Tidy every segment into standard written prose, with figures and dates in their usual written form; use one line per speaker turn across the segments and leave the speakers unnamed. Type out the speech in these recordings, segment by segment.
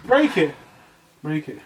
Break it. Break it.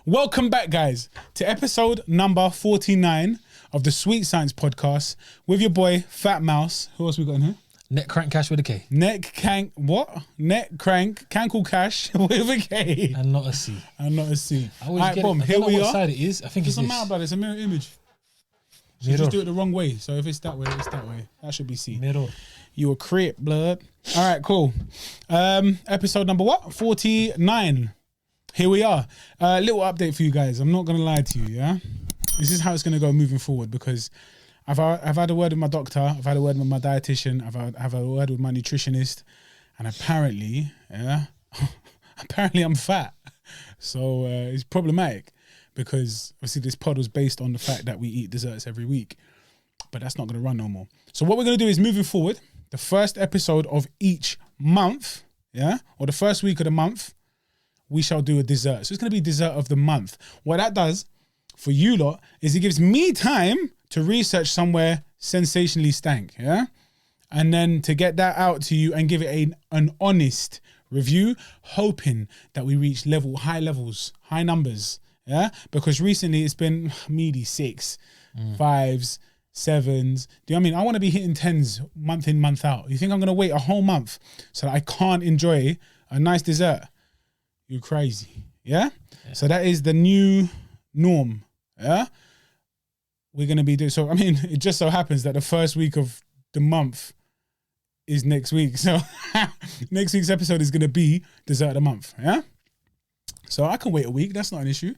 Welcome back, guys, to episode number 49 of the Sweet Science podcast with your boy Fat Mouse. Who else we got in here?
Neck Crank Cash with a K.
Neck Crank Cankle Cash with a K.
And not a C.
And not a C.
I always
Alright,
get
boom,
it. I
here
don't know
we
what
are.
side it is. I think it's
Doesn't
this.
matter about it. It's a mirror image. So you just do it the wrong way. So if it's that way, it's that way. That should be C.
Mirror.
You a crip, blood. All right, cool. Episode number what? 49. Here we are. Little update for you guys. I'm not going to lie to you, yeah? This is how it's going to go moving forward because I've had a word with my doctor. I've had a word with my dietitian. I've had a word with my nutritionist. And apparently, yeah, apparently I'm fat. So it's problematic because obviously this pod was based on the fact that we eat desserts every week. But that's not going to run no more. So what we're going to do is moving forward, the first episode of each month, yeah, or the first week of the month, we shall do a dessert. So it's going to be dessert of the month. What that does for you lot is it gives me time to research somewhere sensationally stank, yeah? And then to get that out to you and give it an honest review, hoping that we reach high levels, high numbers, yeah? Because recently it's been meaty 6, 5s, 7s. Do you know what I mean? I want to be hitting 10s month in, month out. You think I'm going to wait a whole month so that I can't enjoy a nice dessert? You're crazy, yeah? So that is the new norm, yeah? We're going to be doing, so I mean, it just so happens that the first week of the month is next week. So next week's episode is going to be dessert of the month, yeah? So I can wait a week. That's not an issue. You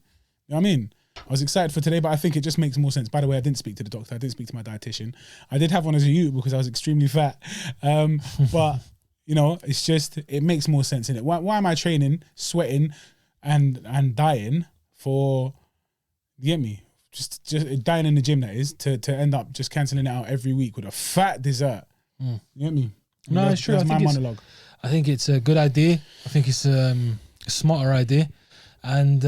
know what I mean? I was excited for today, but I think it just makes more sense. By the way, I didn't speak to the doctor. I didn't speak to my dietitian. I did have one as a youth because I was extremely fat. But, you know, it's just, it makes more sense in it. Why am I training, sweating, and dying for, you get me? Just dying in the gym, that is, to end up just cancelling it out every week with a fat dessert. You get me?
No, it's true.
That's my monologue.
I think it's a good idea. I think it's a smarter idea. And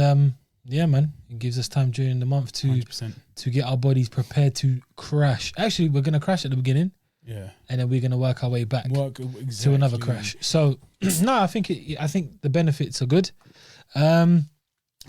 yeah, man, it gives us time during the month to
100%.
to get our bodies prepared to crash. Actually, we're going to crash at the beginning.
Yeah.
And then we're going to work our way back
Exactly.
to another crash. So, no, I think the benefits are good.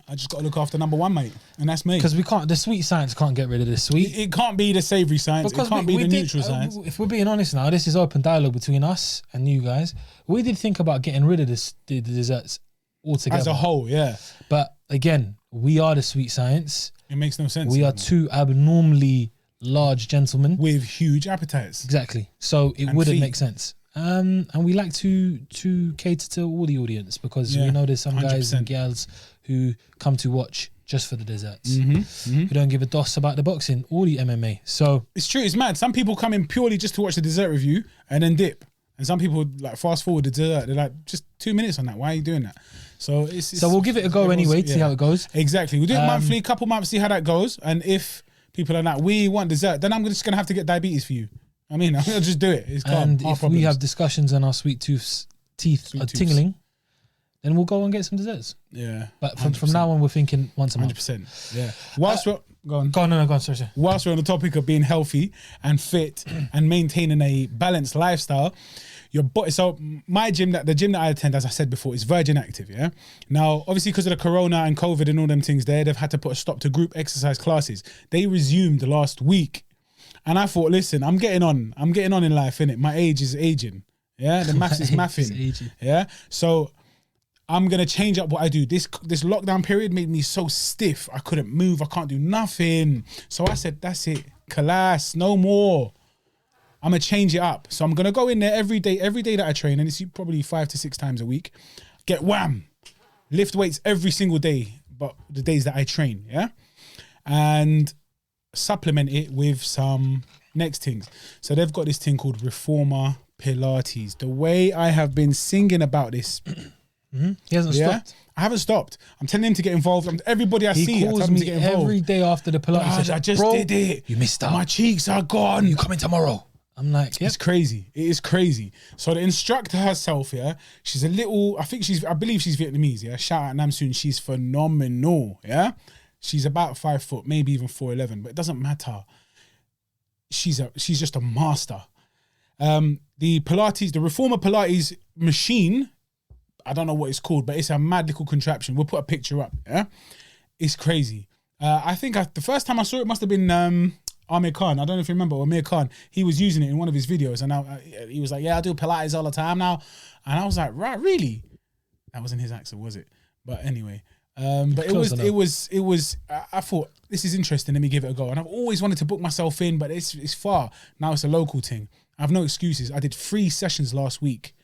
I just got to look after number one, mate, and that's me.
Because the sweet science can't get rid of the sweet.
It can't be the savoury science. It can't be the neutral science.
If we're being honest now, this is open dialogue between us and you guys. We did think about getting rid of the desserts altogether.
As a whole, yeah.
But again, we are the sweet science.
It makes no sense.
We are two abnormally large gentlemen.
With huge appetites.
Exactly. So it
And
wouldn't
feet.
make sense. And we like to cater to all the audience because we know there's some
100%.
guys and gals who come to watch just for the desserts. Who don't give a doss about the boxing or the MMA. So
It's true, it's mad. Some people come in purely just to watch the dessert review and then dip. And some people like fast forward the dessert. They're like, just 2 minutes on that. Why are you doing that? So
so we'll give it a go anyway to see how it goes.
Exactly. We'll do it monthly, couple months, see how that goes. And if people are like, we want dessert, then I'm just going to have to get diabetes for you. I mean, I'll just do it. It's calm.
And
Our
if
problems.
we have discussions and our teeth are tingling, then we'll go and get some desserts.
Yeah.
But from now on, we're thinking once a month.
100%. Yeah. Whilst we're... Go on.
Go on, sorry.
Whilst we're on the topic of being healthy and fit and maintaining a balanced lifestyle, your body. So my gym, the gym that I attend, as I said before, is Virgin Active. Yeah. Now, obviously, because of the corona and COVID and all them things there, they've had to put a stop to group exercise classes. They resumed last week, and I thought, listen, I'm getting on in life, innit? My age is aging. Yeah, the maths is mathing. Yeah, so I'm gonna change up what I do. This lockdown period made me so stiff. I couldn't move. I can't do nothing. So I said, that's it. Class, no more. I'm gonna change it up. So I'm gonna go in there every day that I train, and it's probably 5 to 6 times a week. Get wham, lift weights every single day, but the days that I train, yeah, and supplement it with some next things. So they've got this thing called Reformer Pilates. The way I have been singing about this.
He hasn't stopped.
I haven't stopped. I'm telling him to get involved. Everybody I see,
He
I tell
calls
him to
me
get involved.
every day after the Pilates session.
I just
Bro,
did it.
You missed out.
My cheeks are gone.
You coming tomorrow? I'm like,
It's crazy. It is crazy. So the instructor herself, yeah, she's a little, I believe she's Vietnamese, yeah. Shout out Namsoon, she's phenomenal, yeah. She's about 5 foot, maybe even 4'11", but it doesn't matter. She's just a master. The reformer Pilates machine, I don't know what it's called, but it's a mad little contraption. We'll put a picture up, yeah. It's crazy. I think the first time I saw it must have been Amir Khan. I don't know if you remember, Amir Khan. He was using it in one of his videos, and he was like, "Yeah, I do Pilates all the time now." And I was like, "Right, really?" That wasn't his accent, was it? But anyway, but it was. I thought this is interesting. Let me give it a go. And I've always wanted to book myself in, but it's far. Now it's a local thing. I have no excuses. I did 3 sessions last week.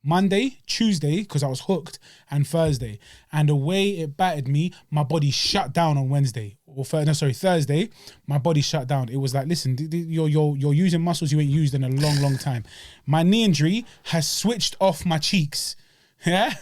Monday, Tuesday, because I was hooked, and Thursday. And the way it battered me, my body shut down on Wednesday. Thursday, my body shut down. It was like, listen, you're using muscles you ain't used in a long, long time. My knee injury has switched off my cheeks. Yeah?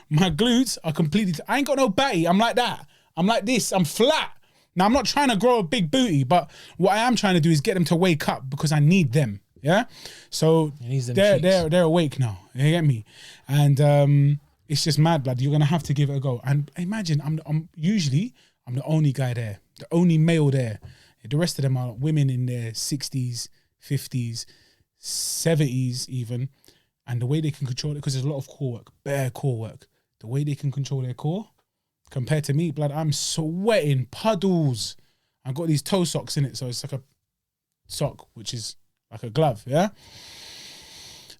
My glutes are completely... I ain't got no batty. I'm like that. I'm like this. I'm flat. Now, I'm not trying to grow a big booty, but what I am trying to do is get them to wake up because I need them. Yeah, so they're awake now. You get me? And it's just mad, blood. You're gonna have to give it a go. And imagine, I'm usually the only guy there, the only male there. The rest of them are women in their 60s, 50s, 70s even. And the way they can control it, because there's a lot of core work, bare core work. The way they can control their core, compared to me, blood, I'm sweating puddles. I've got these toe socks in it, so it's like a sock, which is like a glove, yeah?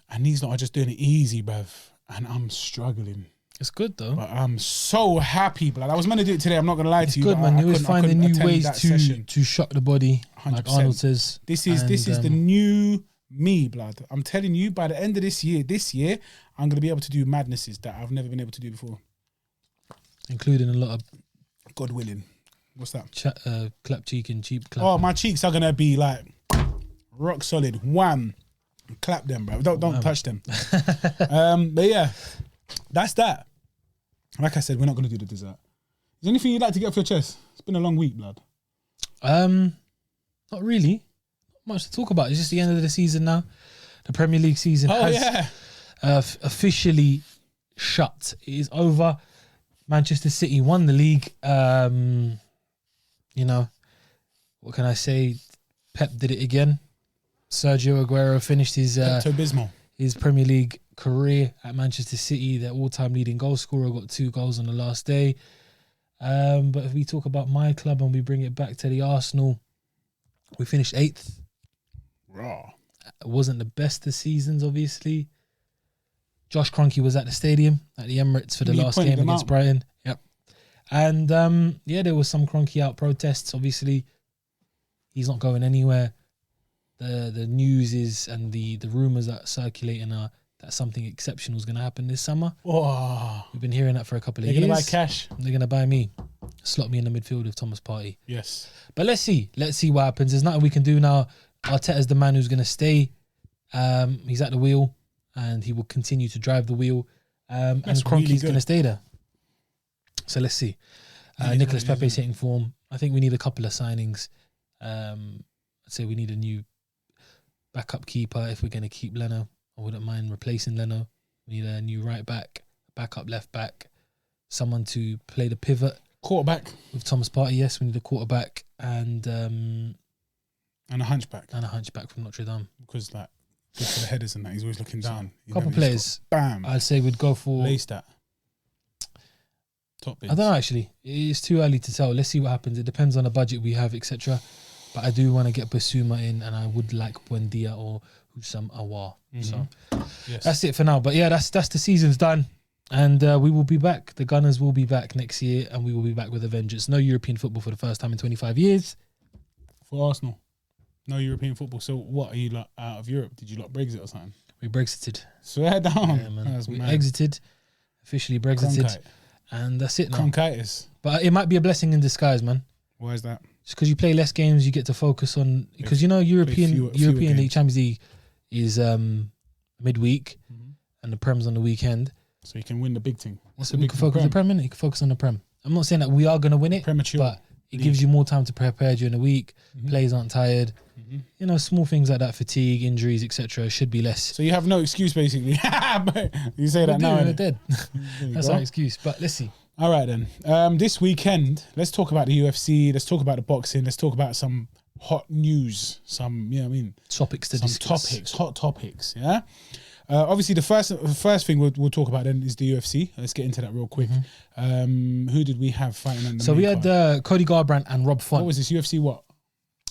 And these lot are just doing it easy, bruv. And I'm struggling.
It's good, though.
But I'm so happy, blood. I was meant to do it today, I'm not going to lie to you.
It's good, man. You always find the new ways to shock the body, 100%. Like Arnold says.
This is the new me, blood. I'm telling you, by the end of this year, I'm going to be able to do madnesses that I've never been able to do before.
Including a lot of...
God willing. What's that?
Clap cheek and cheap clap.
Oh, my cheeks are going to be like... rock solid, wham, clap them, bro. Don't touch them. But yeah, that's that. Like I said, we're not going to do the dessert. Is there anything you'd like to get off your chest? It's been a long week, blood.
Not really. Not much to talk about. It's just the end of the season now. The Premier League season has officially shut. It is over. Manchester City won the league. You know, what can I say? Pep did it again. Sergio Aguero finished his Premier League career at Manchester City. Their all-time leading goal scorer, got 2 goals on the last day. But if we talk about my club and we bring it back to the Arsenal, we finished 8th.
Raw.
It wasn't the best of seasons, obviously. Josh Kroenke was at the stadium, at the Emirates for the last game against Brighton. Yep. And there was some Kroenke out protests, obviously. He's not going anywhere. The news is, and the rumours that are circulating are that something exceptional is going to happen this summer.
Oh.
We've been hearing that for a couple of years.
They're going to buy cash.
They're going to buy me. Slot me in the midfield with Thomas Partey.
Yes.
But let's see. Let's see what happens. There's nothing we can do now. Arteta's the man who's going to stay. He's at the wheel and he will continue to drive the wheel. And Kroenke's going to stay there. So let's see. Nicolas Pepe's hitting form. I think we need a couple of signings. I'd say we need a new backup keeper if we're going to keep Leno. I wouldn't mind replacing Leno. We need a new right back, backup left back, someone to play the pivot.
Quarterback.
With Thomas Partey, yes, we need a quarterback and
a hunchback.
And a hunchback from Notre Dame.
Because like good for the headers and that, he's always looking down.
A couple players.
Bam.
I'd say we'd go for
Lace that. Top bids.
I don't know actually. It's too early to tell. Let's see what happens. It depends on the budget we have, etc. But I do want to get Basuma in, and I would like Buendia or Husam Awar. So that's it for now. But yeah, that's the season's done. And we will be back. The Gunners will be back next year, and we will be back with a vengeance. No European football for the first time in 25 years.
For Arsenal. No European football. So what, are you like out of Europe? Did you like Brexit or something?
We Brexited.
Swear down.
Yeah, man. We exited. Officially Brexited. Cronkite. And that's it now.
Conchitis.
But it might be a blessing in disguise, man.
Why is that?
Just because you play less games, you get to focus on... Because, you know, European League, Champions League is midweek and the Prem's on the weekend.
So you can win the big thing.
So we can focus on the Prem, innit? You can focus on the Prem. I'm not saying that we are going to win it.
Premature.
But It gives you more time to prepare during the week. Players aren't tired. You know, small things like that, fatigue, injuries, etc. should be less.
So you have no excuse, basically. But you say that now.
We're dead. That's our excuse. But let's see.
All right, then. This weekend, let's talk about the UFC. Let's talk about the boxing. Let's talk about some hot news. Some,
topics to discuss.
Hot topics, yeah? Obviously, the first thing we'll talk about then is the UFC. Let's get into that real quick. Who did we have fighting on the
So we had Cody Garbrandt and Rob Font.
What was this, UFC what?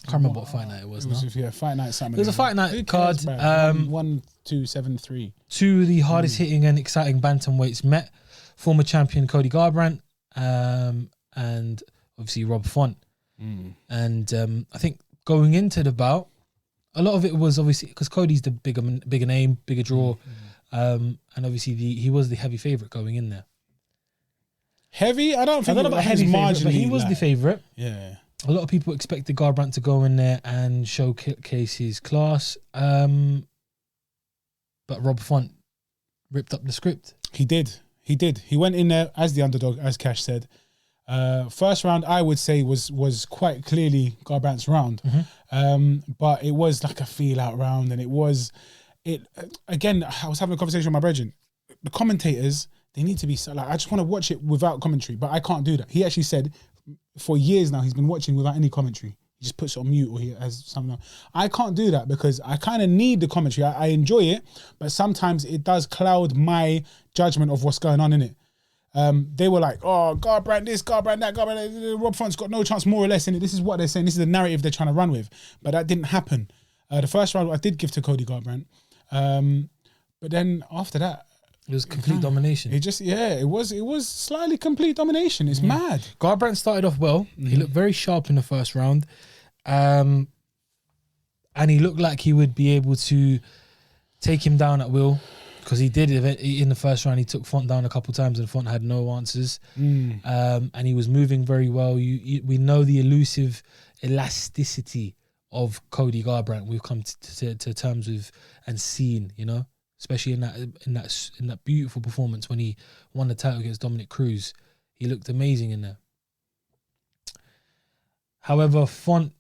I can't remember what fight night it was.
Fight night something.
It was a fight night card.
1, 2, 7, 3.
Two of the hardest hitting and exciting bantamweights met. Former champion Cody Garbrandt and obviously Rob Font. And I think going into the bout, a lot of it was obviously because Cody's the bigger name, bigger draw, and obviously he was the heavy favorite going in there.
Heavy? I don't know about heavy favorite,
but he was the favorite.
Yeah.
A lot of people expected Garbrandt to go in there and showcase his class, but Rob Font ripped up the script.
He did. He went in there as the underdog, as Cash said. First round, I would say, was quite clearly Garbrandt's round, but it was like a feel-out round, and again, I was having a conversation with my brethren. The commentators, they need to be like, I just want to watch it without commentary, but I can't do that. He actually said for years now he's been watching without any commentary. He just puts it on mute or he has something else. I can't do that because I kind of need the commentary. I enjoy it, but sometimes it does cloud my judgment of what's going on in it. They were like, oh, Garbrandt this, Garbrandt that, Rob Font's got no chance more or less in it. This is what they're saying. This is the narrative they're trying to run with. But that didn't happen. The first round I did give to Cody Garbrandt. But then after that,
it was complete domination.
It was slightly complete domination. It's mad.
Garbrandt started off well. He looked very sharp in the first round. And he looked like he would be able to take him down at will. Because he did in the first round, he took Font down a couple of times and Font had no answers. And he was moving very well. We know the elusive elasticity of Cody Garbrandt. We've come to terms with and seen, especially in that beautiful performance when he won the title against Dominic Cruz. He looked amazing in there. However, Font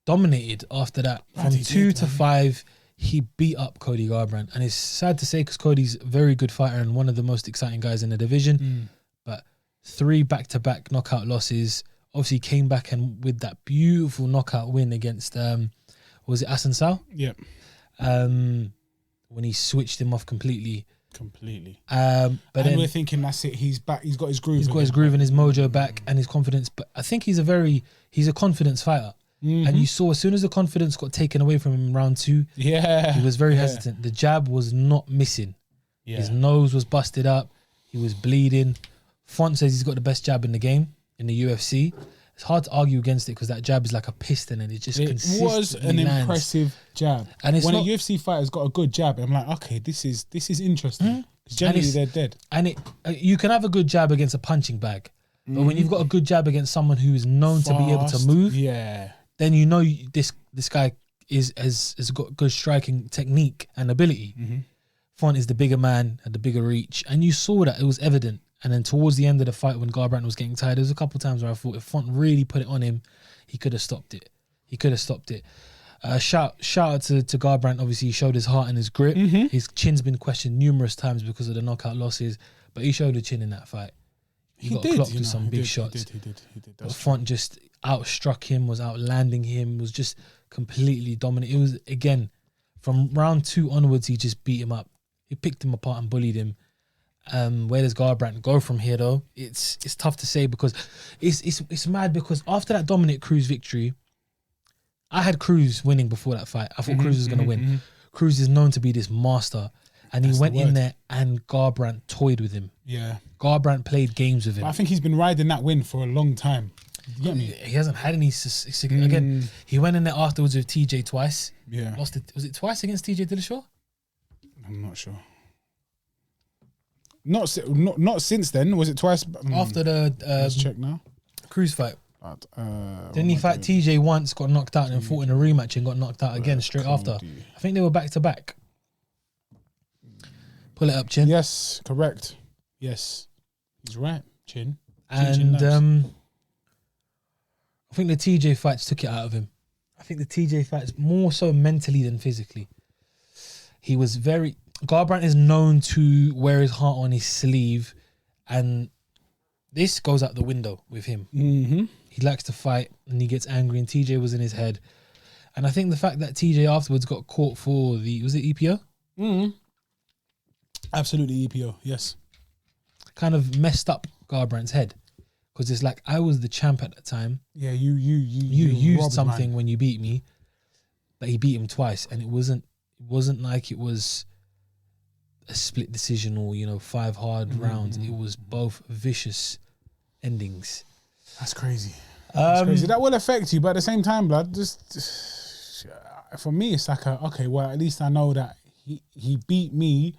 dominated after that. From 2 to 5. He beat up Cody Garbrandt, and it's sad to say because Cody's a very good fighter and one of the most exciting guys in the division. But 3 back-to-back knockout losses. Obviously, came back and with that beautiful knockout win against was it Asensao?
Yep.
When he switched him off completely.
But then we're thinking that's it. He's back. He's got his groove.
He's got his groove and his mojo back and his confidence. But I think he's a confidence fighter. And you saw as soon as the confidence got taken away from him in round 2, he was very hesitant. The jab was not missing. His nose was busted up. He was bleeding. Font says he's got the best jab in the game, in the UFC. It's hard to argue against it because that jab is like a piston and it just consistently
was an
lands.
Impressive jab. And when a UFC fighter's got a good jab, I'm like, okay, this is interesting. Because generally they're dead. And
you can have a good jab against a punching bag, but when you've got a good jab against someone who is known to be able to move, then you know this guy has got good striking technique and ability. Font is the bigger man, had the bigger reach, and you saw that it was evident. And then towards the end of the fight, when Garbrandt was getting tired, there was a couple of times where I thought if Font really put it on him, he could have stopped it. Shout out to Garbrandt. Obviously, he showed his heart and his grit. His chin's been questioned numerous times because of the knockout losses, but he showed a chin in that fight. He got clocked with some big shots. He did. But Font just outstruck him, was outlanding him, was just completely dominant. It was, again, from round 2 onwards, he just beat him up. He picked him apart and bullied him. Where does Garbrandt go from here, though? It's tough to say because it's mad because after that Dominic Cruz victory, I had Cruz winning before that fight. I thought Cruz was going to win. Cruz is known to be this master. And he went in there and Garbrandt toyed with him. Yeah. Garbrandt played games with him.
But I think he's been riding that win for a long time. You get me?
He hasn't had any... Again, he went in there afterwards with TJ twice.
Yeah.
Lost it. Was it twice against TJ Dillashaw?
I'm not sure. Not since then. Was it twice?
After the...
let's check now.
Cruz fight. Didn't he fight TJ once, got knocked out, and fought in a rematch and got knocked out again straight after? I think they were back to back. Pull it up, Chin.
Yes, correct. Yes, he's right, Chin.
And I think the TJ fights took it out of him. I think the TJ fights more so mentally than physically. He was very... Garbrandt is known to wear his heart on his sleeve, and this goes out the window with him.
Mm-hmm.
He likes to fight and he gets angry, and TJ was in his head. And I think the fact that TJ afterwards got caught for was it EPO?
Mm-hmm. Absolutely EPO, yes.
Kind of messed up Garbrandt's head. Because it's like, I was the champ at the time.
Yeah, you
used something when you beat me, but he beat him twice, and it wasn't like it was a split decision or 5 hard rounds. It was both vicious endings.
That's crazy. That's crazy. That will affect you, but at the same time, blood, just for me, it's like okay, well, at least I know that he beat me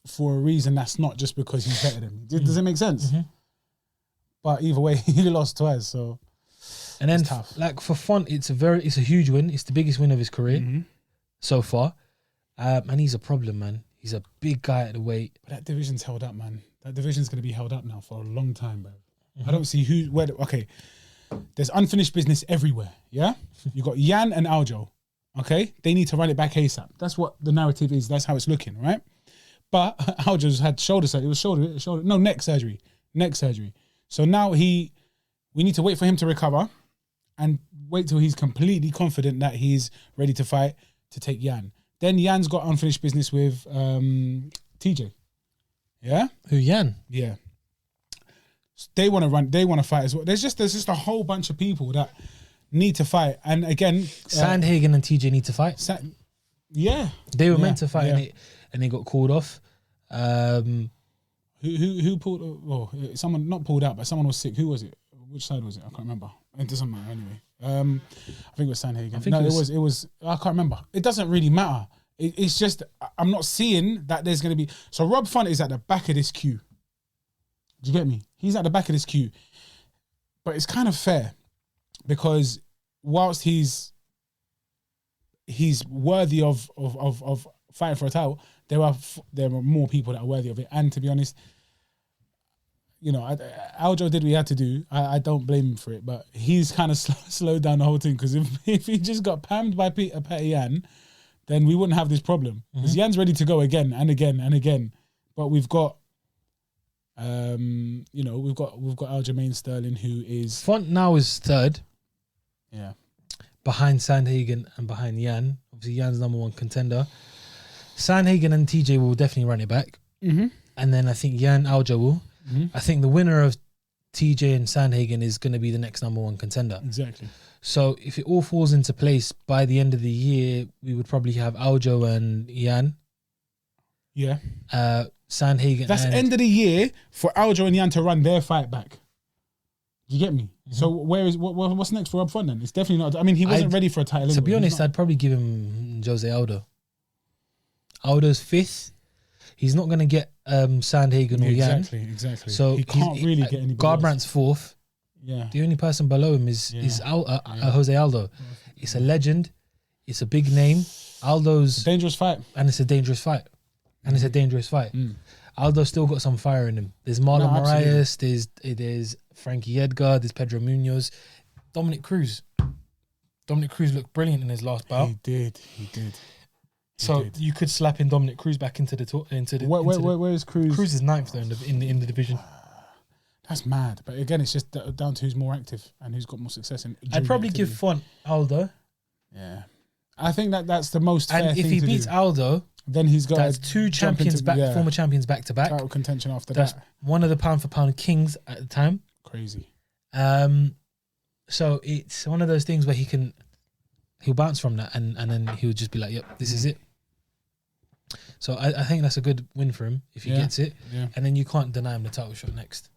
for a reason that's not just because he's better than me. Does it make sense? Mm-hmm. But either way, he lost twice, so. And then,
like, for fun, it's a huge win. It's the biggest win of his career so far, and he's a problem, man. He's a big guy at the weight.
But that division's held up, man. That division's going to be held up now for a long time, bro. I don't see okay. There's unfinished business everywhere, yeah? You got Yan and Aljo, okay? They need to run it back ASAP. That's what the narrative is. That's how it's looking, right? But Aljo's had shoulder surgery. It was neck surgery. Neck surgery. So now we need to wait for him to recover and wait till he's completely confident that he's ready to fight to take Yan. Then Yan's got unfinished business with TJ. Yeah?
Who, Yan?
Yeah. They want to fight as well. There's just a whole bunch of people that need to fight. And again,
Sandhagen and TJ need to fight.
Yeah.
They were meant to fight and they got called off.
Who pulled? Oh, someone not pulled out, but someone was sick. Who was it? Which side was it? I can't remember. It doesn't matter anyway. I think it was Sandhagen. It was. I can't remember. It doesn't really matter. It's just I'm not seeing that there's going to be. So Rob Font is at the back of this queue. Do you get me? He's at the back of this queue, but it's kind of fair because whilst he's worthy of fighting for a title, there are more people that are worthy of it. And to be honest, Aljo did what he had to do. I don't blame him for it, but he's kind of slowed down the whole thing because if he just got pammed by Petty Yan, then we wouldn't have this problem. Because Yan's ready to go again and again and again, but we've got we've got Aljamain Sterling, who is
Font now is third.
Yeah.
Behind Sandhagen and behind Yan. Obviously Yan's number 1 contender. Sandhagen and TJ will definitely run it back. Mm-hmm. And then I think Yan Aljo will. Mm-hmm. I think the winner of TJ and Sandhagen is going to be the next number 1 contender.
Exactly.
So if it all falls into place by the end of the year, we would probably have Aljo and Yan.
Yeah.
Sandhagen.
That's end of the year for Aljo and Yan to run their fight back. Do you get me? Mm-hmm. So what's next for Rob Font then? It's definitely not. I mean, he wasn't ready for a title.
To be honest, I'd probably give him Jose Aldo. Aldo's 5th. He's not going to get Sandhagen or Yan.
Exactly.
So
he can't really get anybody
Garbrandt's else. 4th.
Yeah.
The only person below him is Jose Aldo. It's a legend. It's a big name. Aldo's...
dangerous fight.
And it's a dangerous fight. Aldo's still got some fire in him. There's Marlon Moraes. There's Frankie Edgar. There's Pedro Munoz. Dominic Cruz. Dominic Cruz looked brilliant in his last bout.
He did.
So you could slap in Dominic Cruz back into the.
Where is Cruz?
Cruz is 9th though in the division.
That's mad. But again, it's just down to who's more active and who's got more success.
I'd probably give Font Aldo.
Yeah, I think that's the most fair thing to do.
And if he beats Aldo,
then he's got
that's 2 champions former champions back to back.
Title contention after
that's
that.
One of the pound for pound kings at the time.
Crazy.
So it's one of those things where he'll bounce from that and then he'll just be like, yep, this is it. So I think that's a good win for him if he gets it. Yeah. And then you can't deny him the title shot next.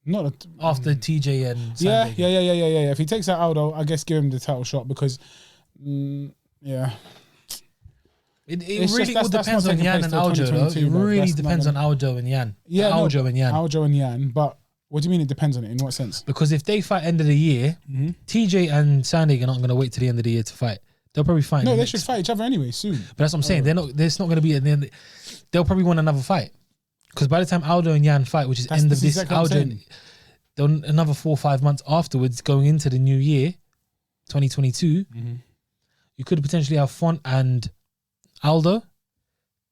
After TJ and Sandhagen.
Yeah. If he takes out Aldo, I guess give him the title shot because,
It really all depends on Yan and Aljo, though. It really depends on Aljo and Yan.
Yeah, Aljo and Yan. But what do you mean it depends on it? In what sense?
Because if they fight end of the year, TJ and Sandhagen aren't going to wait till the end of the year to fight. They'll probably fight.
No, they should fight each other anyway soon.
But that's what I'm saying. There's not going to be at the end. They'll probably want another fight. Because by the time Aldo and Yan fight, which is end of this, Aldo, then another 4 or 5 months afterwards, going into the new year, 2022, you could potentially have Font and Aldo,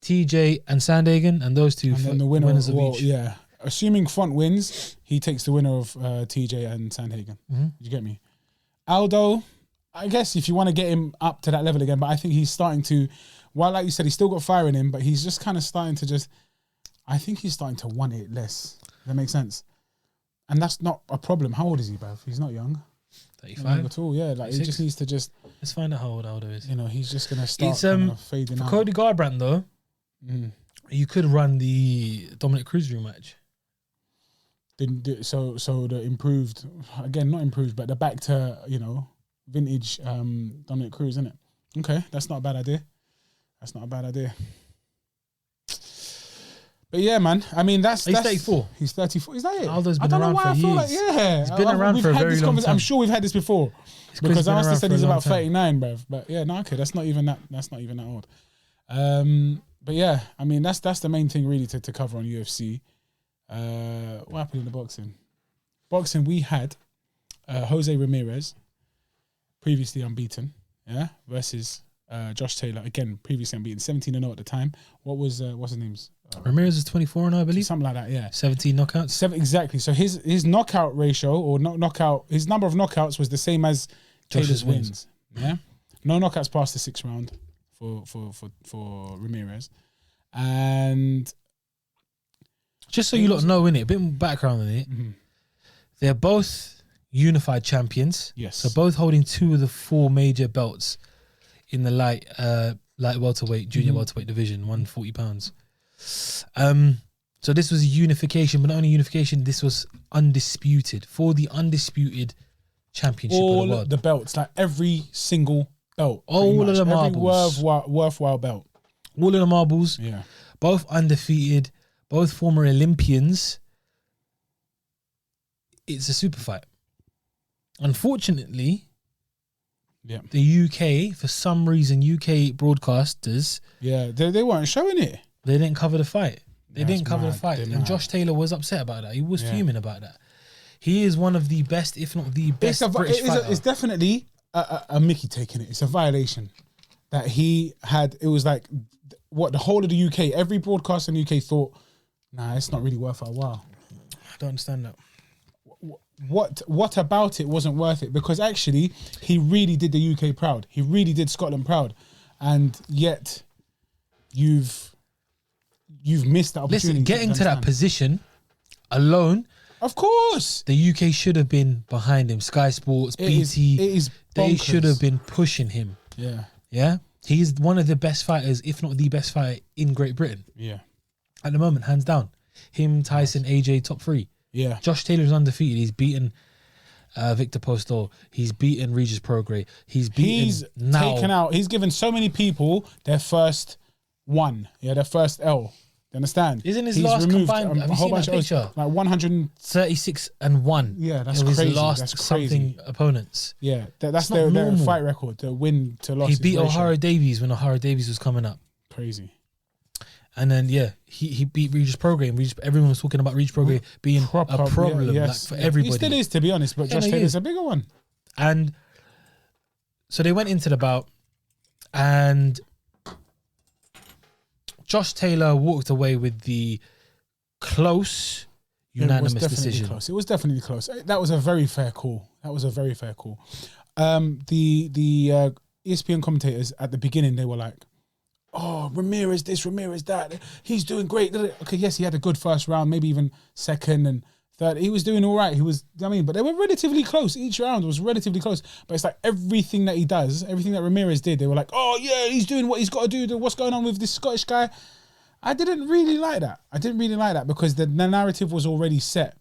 TJ and Sandhagen, and those two
and then the winners of
each.
Yeah. Assuming Font wins, he takes the winner of TJ and Sandhagen. Did you get me? Aldo, I guess if you want to get him up to that level again, but I think he's starting to, while like you said, he's still got fire in him, but he's just kind of starting to I think he's starting to want it less. Does that make sense? And that's not a problem. How old is he, bruv? He's not young.
35?
Not young at all, yeah. Like, 36? He just needs to
Let's find out how old Aldo is.
You know, he's just going to start kind of fading
for
out.
Cody Garbrandt, though, you could run the Dominic Cruz rematch.
So the improved, again, not improved, but the back to, you know, vintage Dominic Cruz, isn't it? Okay, that's not a bad idea. But yeah, man. I mean, that's
34.
He's 34. Is that it?
Aldo's been around for years.
Yeah,
he's been around for a very long time.
I'm sure we've had this before because I must have said he's about 39, bruv. But yeah, no, okay, that's not even that old. But yeah, I mean, that's the main thing really to cover on UFC. What happened in the boxing? Boxing, we had Jose Ramirez, previously unbeaten, versus Josh Taylor, again previously unbeaten, 17-0 at the time. What's his name's?
Ramirez is 24-0, I believe.
Something like that, yeah.
17 knockouts.
Exactly. So his knockout ratio or knockout, his number of knockouts was the same as Taylor's wins. Yeah, no knockouts past the 6th round for Ramirez, and
just so you lot know, innit, a bit more background on it. They're both unified champions.
Yes.
So both holding 2 of the 4 major belts in the light welterweight, junior welterweight division, 140 pounds. So this was a unification, but not only unification, this was undisputed for the undisputed championship of the world.
All the belts, like every single belt.
All of the marbles.
Every worthwhile belt.
All of the marbles.
Yeah.
Both undefeated, both former Olympians. It's a super fight. Unfortunately, the UK, for some reason, UK broadcasters...
Yeah, they weren't showing it.
They didn't cover the fight. They didn't cover the fight. And
mad.
Josh Taylor was upset about that. He was fuming about that. He is one of the best, if not the best British fighter.
It's definitely a Mickey taking it. It's a violation that he had. It was like, the whole of the UK, every broadcaster in the UK thought, nah, it's not really worth our while.
I don't understand that.
What about it wasn't worth it? Because actually, he really did the UK proud. He really did Scotland proud. And yet, you've missed that opportunity.
Listen, getting to that position alone,
of course,
the UK should have been behind him. Sky Sports, BT, they should have been pushing him. Yeah. He's one of the best fighters, if not the best fighter in Great Britain.
Yeah.
At the moment, hands down. Him, Tyson, AJ, top 3.
Yeah.
Josh Taylor's undefeated. He's beaten Victor Postol. He's beaten Regis Prograis. He's taken out. He's given so many people their first one. Yeah, their first L. You understand? Isn't his last combined? Have you seen that picture?
Like
136-1.
Yeah, that's
crazy.
His last
that's something opponents.
Yeah, that's their fight record. The win to loss.
He beat O'Hara Davies when O'Hara Davies was coming up.
Crazy.
And then he beat Regis Prograis. Everyone was talking about Regis Prograis being a problem for everybody.
He still is, to be honest, but Josh Taylor's a bigger one.
And so they went into the bout, and Josh Taylor walked away with the close, unanimous decision.
It was definitely close. That was a very fair call. The ESPN commentators at the beginning, they were like, oh, Ramirez this, Ramirez that. He's doing great. Okay, yes, he had a good first round, maybe even second and third. He was doing all right. But they were relatively close. Each round was relatively close. But it's like everything that he does, everything that Ramirez did, they were like, oh, yeah, he's doing what he's got to do. What's going on with this Scottish guy? I didn't really like that. Because the narrative was already set.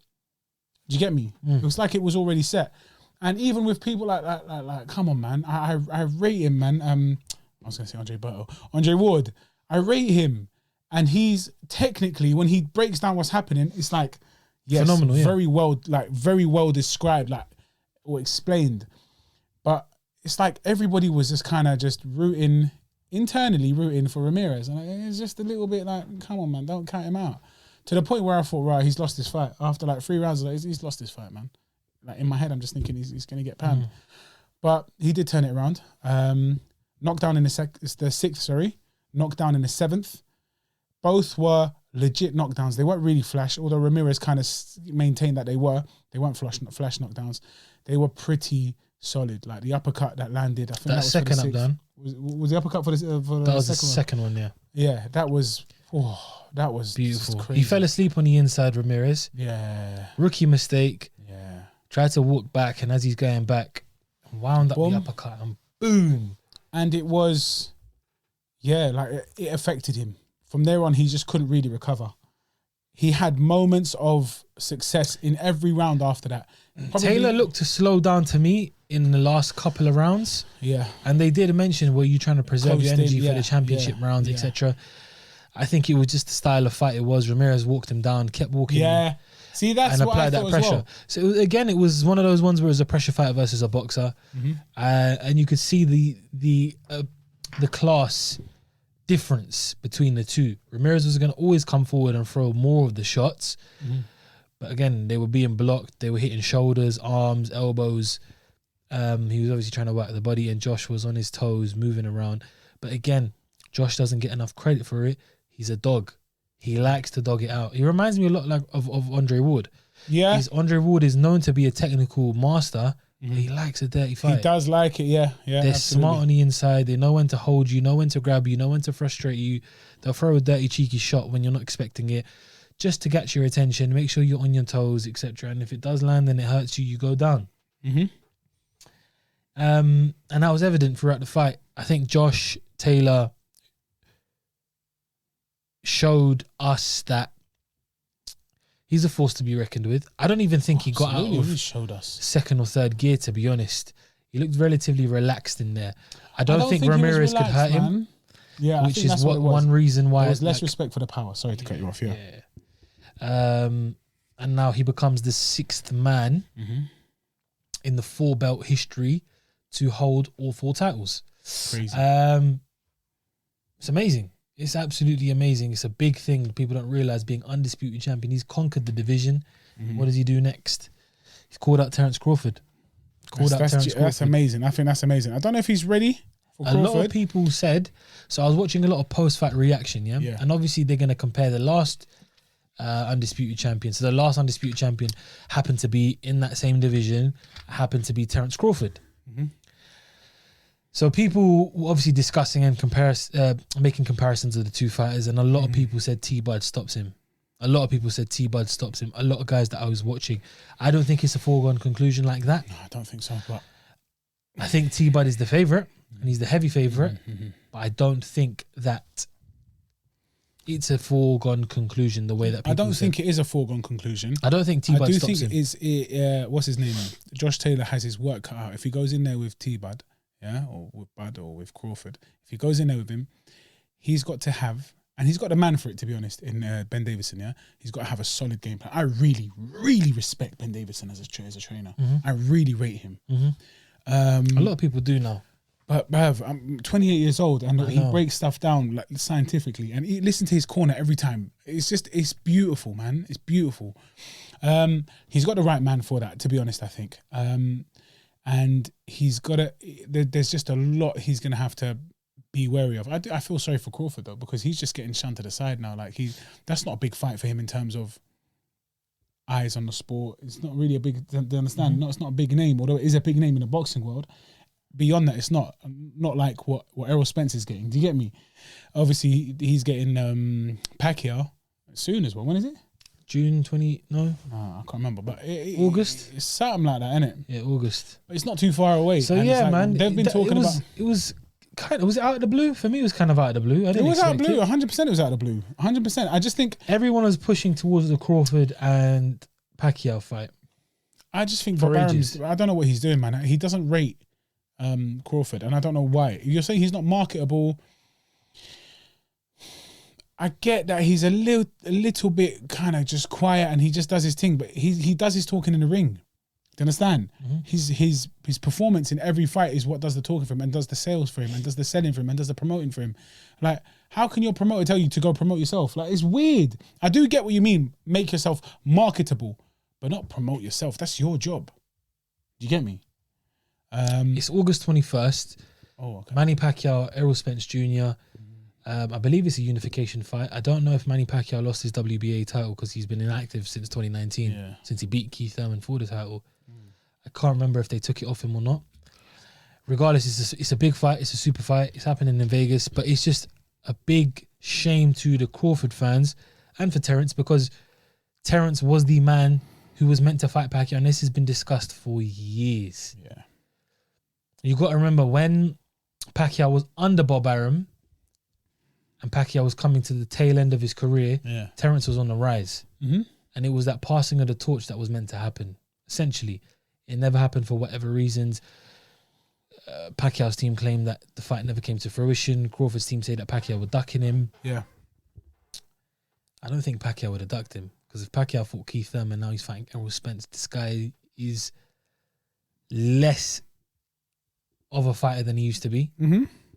Do you get me? It was like it was already set. And even with people like come on, man. I rate him, man. I was going to say Andre Ward. I rate him. And he's technically, when he breaks down what's happening, it's like, yes, phenomenal, very well described, or explained. But it's like everybody was just kind of just internally rooting for Ramirez. And it's just a little bit like, come on, man, don't count him out. To the point where I thought, right, he's lost this fight. After like 3 rounds, he's lost this fight, man. Like in my head, I'm just thinking he's going to get panned. But he did turn it around. Knockdown in the sixth, knockdown in the 7th. Both were legit knockdowns. They weren't really flash, although Ramirez kind of maintained that they weren't flash knockdowns. They were pretty solid. Like the uppercut that landed, I think that was
second
for the
knockdown.
Was the uppercut for the
that was the second one, yeah.
Yeah, that was
beautiful.
crazy.
He fell asleep on the inside, Ramirez.
Yeah.
Rookie mistake.
Yeah.
Tried to walk back, and as he's going back, wound up the uppercut and boom.
And it was, like it affected him. From there on, he just couldn't really recover. He had moments of success in every round after that.
Taylor looked to slow down to me in the last couple of rounds.
Yeah.
And they did mention, were you trying to preserve your energy for the championship rounds, etc. I think it was just the style of fight it was. Ramirez walked him down, kept walking.
Yeah. See, that's
and
what I
applied
thought
that pressure.
Well.
So it was one of those ones where it was a pressure fighter versus a boxer. And you could see the class difference between the two. Ramirez was going to always come forward and throw more of the shots. But again, they were being blocked. They were hitting shoulders, arms, elbows. He was obviously trying to work the body, and Josh was on his toes, moving around. But again, Josh doesn't get enough credit for it. He's a dog. He likes to dog it out. He reminds me a lot like of Andre Ward. Yeah. Andre Ward is known to be a technical master, but he likes a dirty fight.
He does like it, yeah.
They're absolutely smart on the inside. They know when to hold you, know when to grab you, know when to frustrate you. They'll throw a dirty, cheeky shot when you're not expecting it, just to catch your attention, make sure you're on your toes, etc. And if it does land and it hurts you, you go down. And that was evident throughout the fight. I think Josh Taylor showed us that he's a force to be reckoned with. I don't even think he got out of
showed us
second or third gear, to be honest. He looked relatively relaxed in there. I don't think Ramirez could hurt him.
Yeah,
which is one reason why
there was less respect for the power. Sorry to cut you off.
And now he becomes the 6th man in the 4-belt history to hold all 4 titles.
Crazy.
It's amazing. It's absolutely amazing. It's a big thing. People don't realize, being undisputed champion. He's conquered the division. What does he do next? He's called out Terence Crawford.
That's amazing. I think that's amazing. I don't know if he's ready for Crawford.
A lot of people said, so I was watching a lot of post-fight reaction, and obviously they're going to compare the last undisputed champion. So the last undisputed champion happened to be in that same division, happened to be Terence Crawford. So people were obviously discussing and making comparisons of the two fighters, and a lot of people said T-Bud stops him. A lot of people said T-Bud stops him. A lot of guys that I was watching. I don't think it's a foregone conclusion like that.
No, I don't think so. But
I think T-Bud is the favourite, and he's the heavy favourite. But I don't think that it's a foregone conclusion the way that people
I don't think it is a foregone conclusion.
I don't think T-Bud stops him.
I do think it is, what's his name? Josh Taylor has his work cut out. If he goes in there with T-Bud, or with Bud or with Crawford, if he goes in there with him, he's got to have, and he's got the man for it, to be honest, in Ben Davison, he's got to have a solid game plan. I really, really respect Ben Davison as a trainer. I really rate him.
A lot of people do now.
But Bav, I'm 28 years old, and he breaks stuff down like scientifically, and listen to his corner every time. It's beautiful, man. It's beautiful. He's got the right man for that, to be honest, I think. And he's got to, there's just a lot he's going to have to be wary of. I feel sorry for Crawford, though, because he's just getting shunted aside now. Like, that's not a big fight for him in terms of eyes on the sport. It's not really a big, they understand? No, it's not a big name, although it is a big name in the boxing world. Beyond that, it's not like what Errol Spence is getting. Do you get me? Obviously, he's getting Pacquiao soon as well. When is it?
June 20, no?
I can't remember, but
August?
It's something like that, isn't it?
Yeah, August.
But it's not too far away.
So yeah, like,
man. They've been talking about...
It was kind of... Was it out of the blue? For me, it was kind of out of the blue.
It was out of the blue. 100% it was out of the blue. 100%. I just think...
Everyone was pushing towards the Crawford and Pacquiao fight.
I just think Barbaram's... I don't know what he's doing, man. He doesn't rate Crawford, and I don't know why. You're saying he's not marketable... I get that he's a little bit kind of just quiet and he just does his thing, but he does his talking in the ring. Do you understand? His performance in every fight is what does the talking for him and does the sales for him and does the selling for him and does the promoting for him. Like, how can your promoter tell you to go promote yourself? Like, it's weird. I do get what you mean. Make yourself marketable, but not promote yourself. That's your job. Do you get me?
It's August 21st.
Oh, okay.
Manny Pacquiao, Errol Spence Jr. I believe it's a unification fight. I don't know if Manny Pacquiao lost his WBA title because he's been inactive since 2019, since he beat Keith Thurman for the title. I can't remember if they took it off him or not. Regardless, it's a big fight. It's a super fight. It's happening in Vegas, but it's just a big shame to the Crawford fans and for Terence, because Terence was the man who was meant to fight Pacquiao, and this has been discussed for years.
Yeah.
You got to remember when Pacquiao was under Bob Arum and Pacquiao was coming to the tail end of his career, Terence was on the rise. And it was that passing of the torch that was meant to happen. Essentially, it never happened for whatever reasons. Pacquiao's team claimed that the fight never came to fruition. Crawford's team say that Pacquiao was ducking him.
Yeah.
I don't think Pacquiao would have ducked him, because if Pacquiao fought Keith Thurman, now he's fighting Errol Spence. This guy is less of a fighter than he used to be.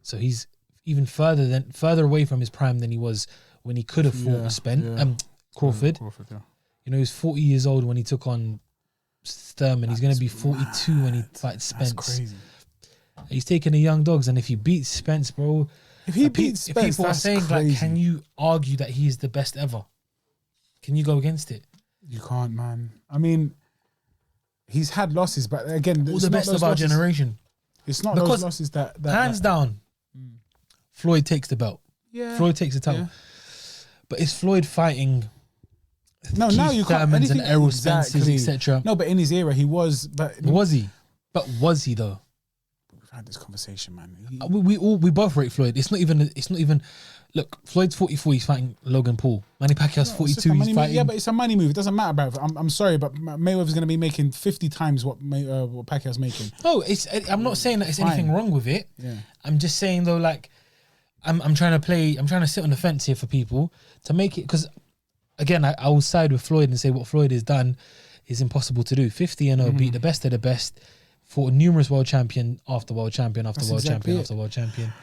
So he's even further away from his prime than he was when he could have fought Crawford. You know, he was 40 years old when he took on Thurman. He's going to be 42 when he fights Spence.
That's crazy.
He's taking the young dogs, and if he beats Spence, bro,
if he beats Spence,
people are saying
crazy.
Like, can you argue that he is the best ever? Can you go against it?
You can't, man. I mean, he's had losses, but again,
all the best of our generation.
It's not those losses that
hands down. Floyd takes the belt. Yeah, Floyd takes the title. Yeah. But is Floyd fighting?
No, now you can't.
Thurmans and Errol Spence's, etc.
No, but in his era, he was. But
was he? But was he though?
We've had this conversation, man.
We both rate Floyd. It's not even. Look, Floyd's 44. He's fighting Logan Paul. Manny Pacquiao's 42. He's fighting.
Yeah, but it's a money move. It doesn't matter, bro. I'm sorry, but Mayweather's going to be making 50 times what Pacquiao's making.
Oh, I'm not saying that it's anything wrong with it. Yeah. I'm just saying though, like, I'm trying to sit on the fence here for people to make it, because again, I will side with Floyd and say what Floyd has done is impossible to do. 50-0, beat the best of the best, fought numerous world champion after world champion after world champion after world champion.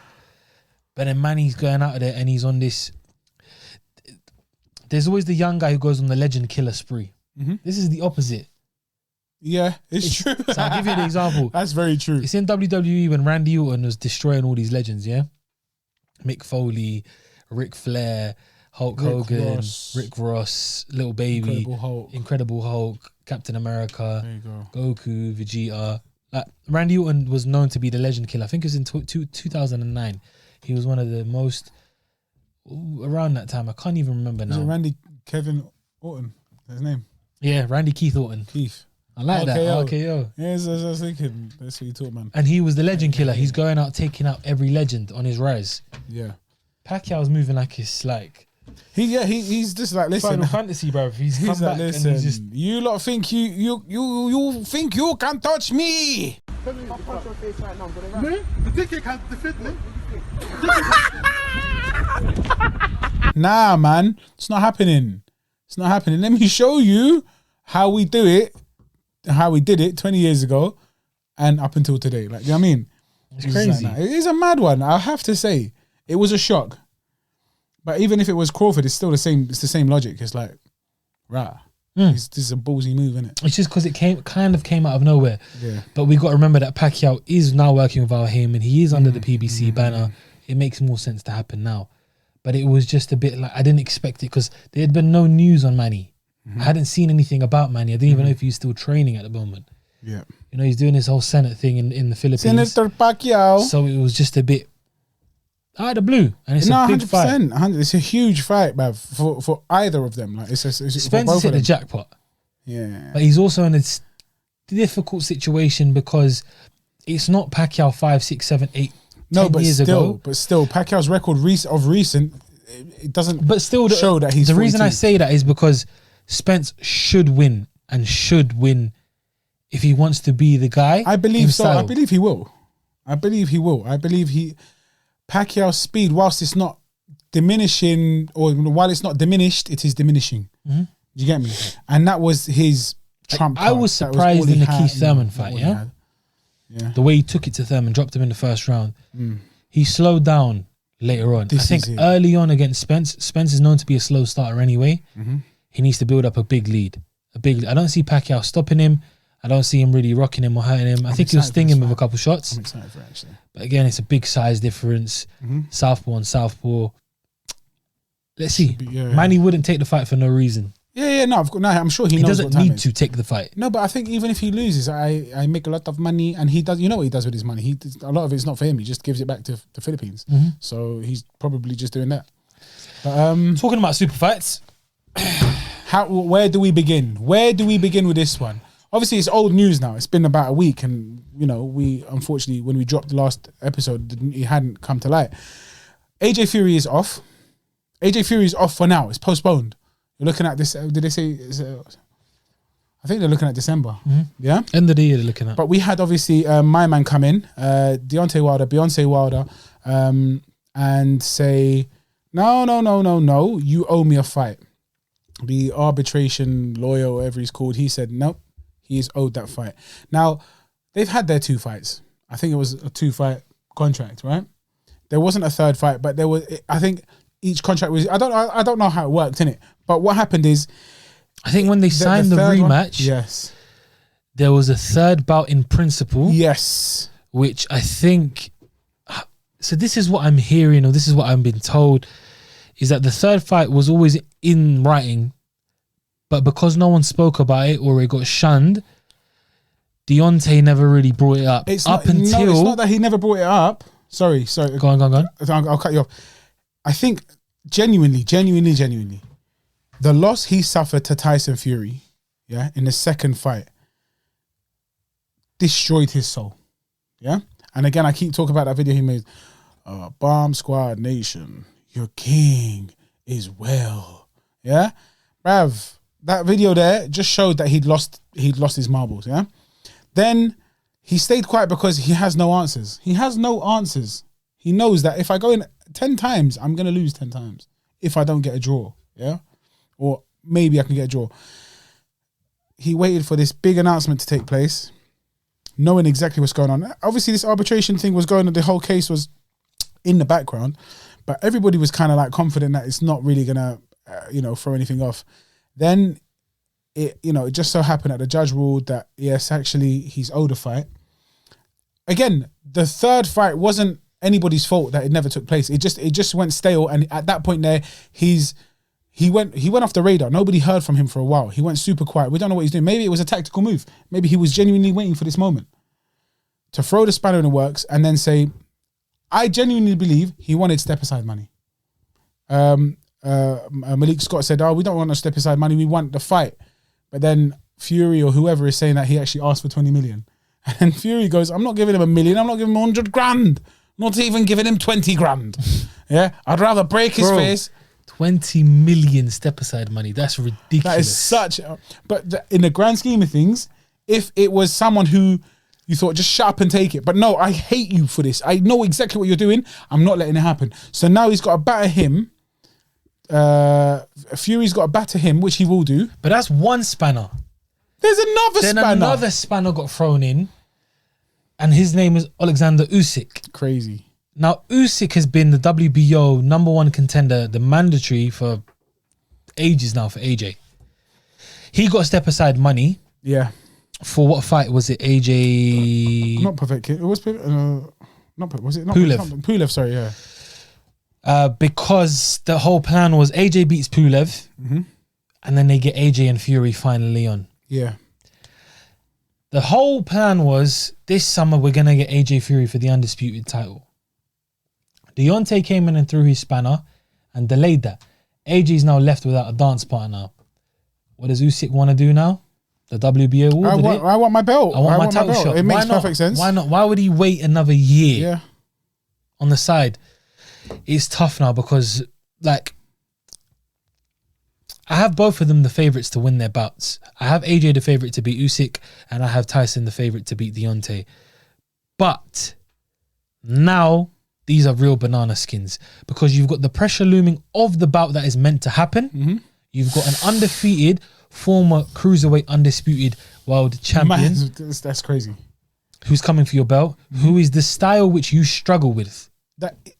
But then Manny's going out of there and he's on this. There's always the young guy who goes on the legend killer spree. This is the opposite.
Yeah, it's true.
So I'll give you an example.
That's very true.
It's in WWE when Randy Orton was destroying all these legends, yeah? Mick Foley, Ric Flair, Hulk Hogan, Rick Ross, Little Baby, Incredible Hulk, Captain America, Goku, Vegeta. Like, Randy Orton was known to be the legend killer. I think it was in 2009. He was one of the most, around that time. I can't even remember now.
Was it Randy Kevin Orton? His name?
Yeah, Randy Keith Orton.
Keith.
I like that. RKO.
Yeah, I was thinking. That's what you thought, man.
And he was the legend killer. He's going out, taking out every legend on his rise.
Yeah.
Pacquiao's moving like it's like...
He's just like, listen.
Final Fantasy, bro. He's come
like,
back
listen,
and he's just...
You lot think you think you can touch me?
The ticket can't defeat me.
Nah, man. It's not happening. It's not happening. Let me show you how we do it, how we did it 20 years ago and up until today. Like, you know what I mean?
It's crazy.
Like, it is a mad one. I have to say. It was a shock. But even if it was Crawford, it's still the same. It's the same logic. It's like, rah. This is a ballsy move, isn't it?
It's just because it kind of came out of nowhere.
Yeah.
But we got to remember that Pacquiao is now working with Al-Haim and he is under the PBC banner. It makes more sense to happen now. But it was just a bit like, I didn't expect it because there had been no news on Manny. I hadn't seen anything about Manny. I didn't even know if he was still training at the moment.
Yeah.
You know, he's doing this whole Senate thing in the Philippines.
Senator Pacquiao.
So it was just a bit out of the blue. And it's a big
100%,
fight.
100%. It's a huge fight, man, for either of them. Like, it's
Spencer's hit the jackpot.
Yeah.
But he's also in a difficult situation because it's not Pacquiao 5, 6, 7, 8, 10 years ago.
But still, Pacquiao's record of recent, it doesn't show that he's 42.
The reason I say that is because Spence should win and should win if he wants to be the guy.
I believe so. I believe he will. Pacquiao's speed, whilst it's not diminishing, or while it's not diminished, it is diminishing. Do you get me? And that was his trump
I was
card.
surprised in the
had,
Keith Thurman fight, yeah? The way he took it to Thurman, dropped him in the first round. He slowed down later on. I think early on against Spence is known to be a slow starter anyway. He needs to build up a big lead. I don't see Pacquiao stopping him. I don't see him really rocking him or hurting him. I think he'll sting him with a couple shots.
I'm excited for it, actually.
But again, it's a big size difference. Southpaw and southpaw. Let's see. Manny wouldn't take the fight for no reason.
No, I'm sure he knows
doesn't need to take the fight.
No, but I think even if he loses, I make a lot of money, and he does. You know what he does with his money? A lot of it's not for him. He just gives it back to the Philippines. So he's probably just doing that. But,
talking about super fights,
where do we begin? Where do we begin with this one? Obviously, it's old news now. It's been about a week, and we unfortunately, when we dropped the last episode, it hadn't come to light. AJ Fury is off. AJ Fury is off for now. It's postponed. You're looking at this. Did they say? I think they're looking at December. Yeah,
end of the year they're looking at.
But we had obviously my man come in, Deontay Wilder, Beyonce Wilder, and say, no, you owe me a fight. The arbitration lawyer, whatever he's called, he said nope, he is owed that fight. Now they've had their 2 fights. I think it was a 2-fight contract, right? There wasn't a third fight, but there was. I think each contract was. I don't know how it worked, innit? But what happened is,
I think when they signed the rematch,
yes,
there was a third bout in principle.
Yes,
which I think. So this is what I'm hearing, or this is what I've been told, is that the third fight was always in writing, but because no one spoke about it or it got shunned, Deontay never really brought it up. It's not
that he never brought it up. Sorry.
Go on.
I'll cut you off. I think genuinely, the loss he suffered to Tyson Fury, in the second fight, destroyed his soul. Yeah? And again, I keep talking about that video he made. Bomb Squad Nation, your king is well. Yeah? Bruv, that video there just showed that he'd lost his marbles, yeah? Then he stayed quiet because he has no answers. He has no answers. He knows that if I go in 10 times, I'm going to lose 10 times if I don't get a draw, yeah? Or maybe I can get a draw. He waited for this big announcement to take place, knowing exactly what's going on. Obviously, this arbitration thing was going on. The whole case was in the background, but everybody was kind of like confident that it's not really going to, throw anything off. Then it just so happened that the judge ruled that, yes, actually, he's owed a fight. Again, the third fight wasn't anybody's fault that it never took place. It just went stale, and at that point there, he went off the radar. Nobody heard from him for a while. He went super quiet. We don't know what he's doing. Maybe it was a tactical move. Maybe he was genuinely waiting for this moment to throw the spanner in the works and then say, I genuinely believe he wanted step aside money. Malik Scott said, we don't want no step aside money. We want the fight. But then Fury or whoever is saying that he actually asked for 20 million. And then Fury goes, I'm not giving him $1 million. I'm not giving him 100 grand. Not even giving him 20 grand. Yeah. I'd rather break his face.
20 million step aside money. That's ridiculous.
That is such. But in the grand scheme of things, if it was someone who you thought, just shut up and take it. But no, I hate you for this. I know exactly what you're doing. I'm not letting it happen. So now he's got to batter him. Fury's got to batter him, which he will do.
But that's one spanner.
There's another spanner.
Then another spanner got thrown in, and his name is Alexander Usyk.
Crazy.
Now, Usyk has been the WBO #1 contender, the mandatory for ages now for AJ. He got step aside money.
Yeah.
For what fight was it? AJ.
Not Povetkin. It was was it not
Pulev?
Pulev, sorry, yeah.
Because the whole plan was AJ beats Pulev, and then they get AJ and Fury finally on.
Yeah.
The whole plan was this summer we're gonna get AJ Fury for the undisputed title. Deontay came in and threw his spanner and delayed that. AJ's now left without a dance partner. What does Usyk want to do now? The WBO World?
I want my belt.
I want my title shot.
It makes perfect sense.
Why not? Why would he wait another year?
Yeah.
On the side, it's tough now because, like, I have both of them the favourites to win their bouts. I have AJ the favourite to beat Usyk, and I have Tyson the favourite to beat Deontay. But now these are real banana skins because you've got the pressure looming of the bout that is meant to happen. You've got an undefeated former cruiserweight undisputed world champion.
Man, that's crazy.
Who's coming for your belt? Who is the style which you struggle with?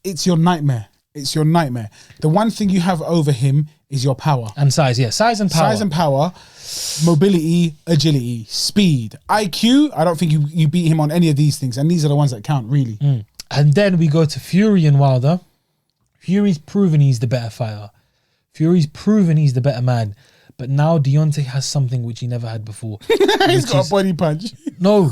It's your nightmare. It's your nightmare. The one thing you have over him is your power.
And size, yeah. Size and power.
Size and power, mobility, agility, speed, IQ. I don't think you beat him on any of these things. And these are the ones that count, really.
And then we go to Fury and Wilder. Fury's proven he's the better fighter. Fury's proven he's the better man. But now Deontay has something which he never had before.
He's got a body punch.
No,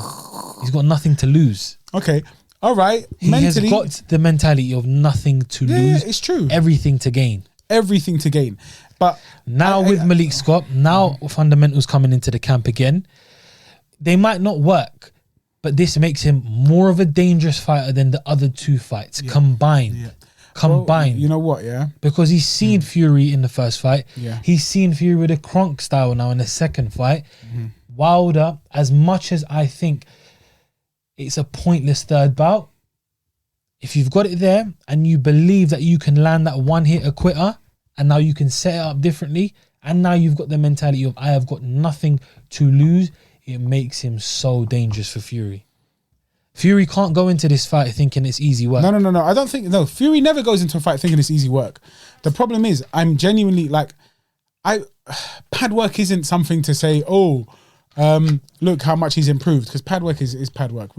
he's got nothing to lose.
Okay. All right.
He has got the mentality of nothing to lose.
Yeah, it's true.
Everything to gain.
Everything to gain. But
now with Malik Scott, now fundamentals coming into the camp again, they might not work, but this makes him more of a dangerous fighter than the other two fights combined. Yeah. Combined.
Well, you know what, yeah?
Because he's seen Fury in the first fight.
Yeah.
He's seen Fury with a Kronk style now in the second fight. Wilder, as much as I think it's a pointless third bout, if you've got it there and you believe that you can land that one-hitter quitter and now you can set it up differently and now you've got the mentality of I have got nothing to lose, it makes him so dangerous for Fury. Fury can't go into this fight thinking it's easy work.
No. I don't think... No, Fury never goes into a fight thinking it's easy work. The problem is I'm genuinely like... Pad work isn't something to say, look how much he's improved, because pad work is pad work.